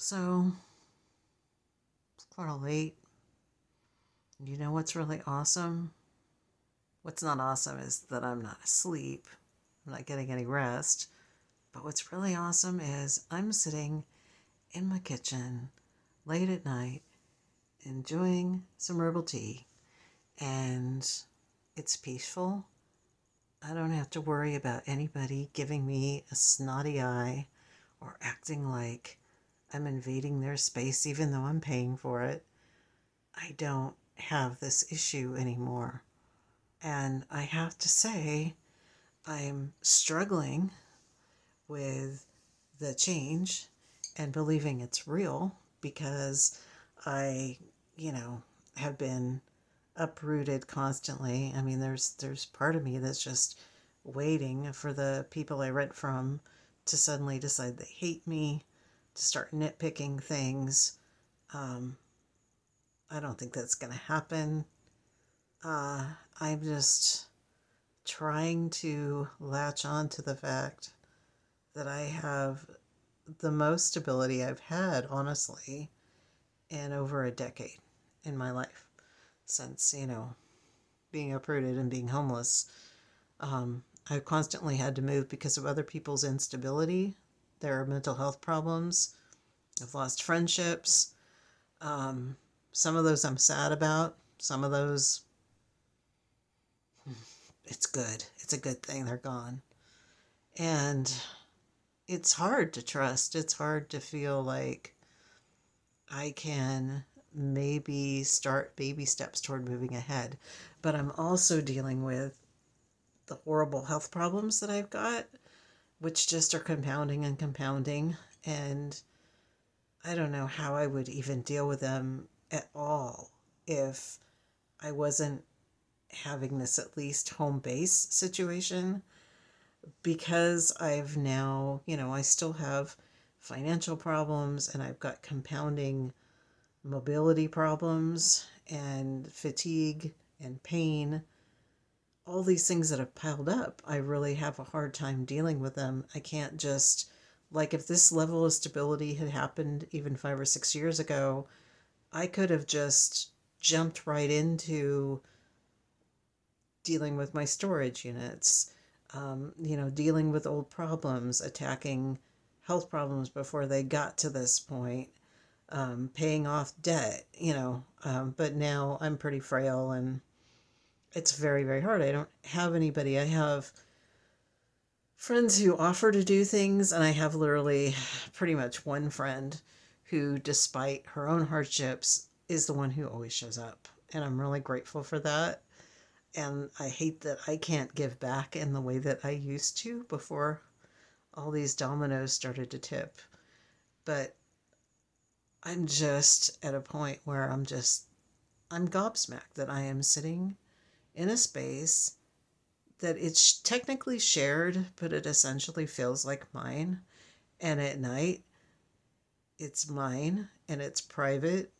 So, it's kind of late. You know what's really awesome? What's not awesome is that I'm not asleep. I'm not getting any rest. But what's really awesome is I'm sitting in my kitchen late at night enjoying some herbal tea. And it's peaceful. I don't have to worry about anybody giving me a snotty eye or acting like I'm invading their space even though I'm paying for it. I don't have this issue anymore. And I have to say, I'm struggling with the change and believing it's real because I, you know, have been uprooted constantly. I mean, there's part of me that's just waiting for the people I rent from to suddenly decide they hate me, to start nitpicking things. Um, I don't think that's going to happen. I'm just trying to latch on to the fact that I have the most stability I've had, honestly, in over a decade in my life since, being uprooted and being homeless. I've constantly had to move because of other people's instability, their mental health problems. I've lost friendships. Um, some of those I'm sad about. Some of those, it's good. It's a good thing they're gone. And it's hard to trust. It's hard to feel like I can maybe start baby steps toward moving ahead. But I'm also dealing with the horrible health problems that I've got, which just are compounding and compounding. And I don't know how I would even deal with them at all if I wasn't having this at least home base situation because I've now, I still have financial problems and I've got compounding mobility problems and fatigue and pain. All these things that have piled up, I really have a hard time dealing with them. I can't just, like, if this level of stability had happened even 5 or 6 years ago, I could have just jumped right into dealing with my storage units, dealing with old problems, attacking health problems before they got to this point, paying off debt, but now I'm pretty frail and it's very, very hard. I don't have anybody. I have friends who offer to do things, and I have literally pretty much one friend who, despite her own hardships, is the one who always shows up. And I'm really grateful for that. And I hate that I can't give back in the way that I used to before all these dominoes started to tip. But I'm just at a point where I'm gobsmacked that I am sitting in a space that it's technically shared, but it essentially feels like mine. And at night, it's mine and it's private.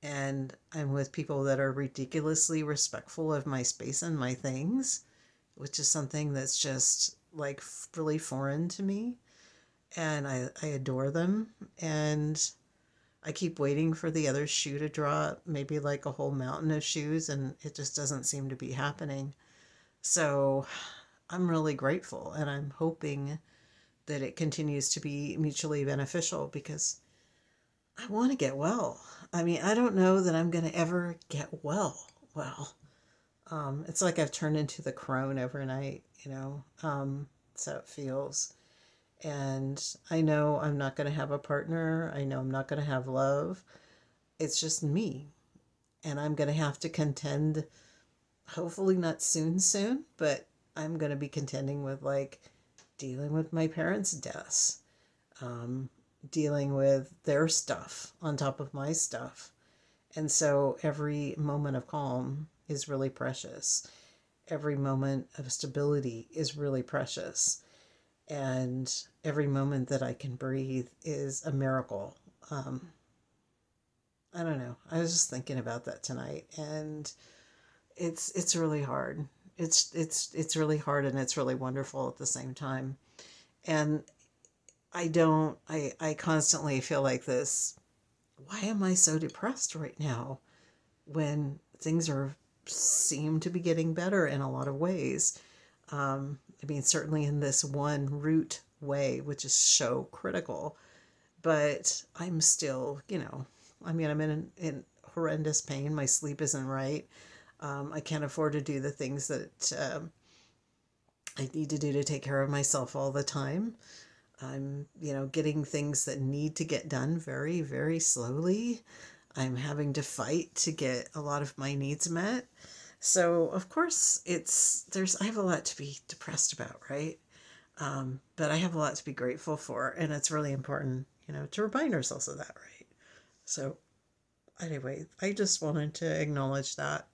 And I'm with people that are ridiculously respectful of my space and my things, which is something that's just like really foreign to me. And I adore them. And I keep waiting for the other shoe to drop, maybe like a whole mountain of shoes, and it just doesn't seem to be happening. So I'm really grateful and I'm hoping that it continues to be mutually beneficial because I want to get well. I mean, I don't know that I'm going to ever get well. Well, it's like I've turned into the crone overnight, so it feels. And I know I'm not going to have a partner. I know I'm not going to have love. It's just me. And I'm going to have to contend, hopefully not soon, but I'm going to be contending with like dealing with my parents' deaths, um, dealing with their stuff on top of my stuff. And so every moment of calm is really precious. Every moment of stability is really precious. And every moment that I can breathe is a miracle. Um, I don't know. I was just thinking about that tonight, and it's really hard. It's really hard, and it's really wonderful at the same time. And I constantly feel like this. Why am I so depressed right now when things are seem to be getting better in a lot of ways? I mean, certainly in this one root way, which is so critical, but I'm still, I mean, I'm in horrendous pain. My sleep isn't right. I can't afford to do the things that I need to do to take care of myself all the time. I'm, getting things that need to get done very, very slowly. I'm having to fight to get a lot of my needs met. So, of course, I have a lot to be depressed about, right? But I have a lot to be grateful for, and it's really important, to remind ourselves of that, right? So, anyway, I just wanted to acknowledge that.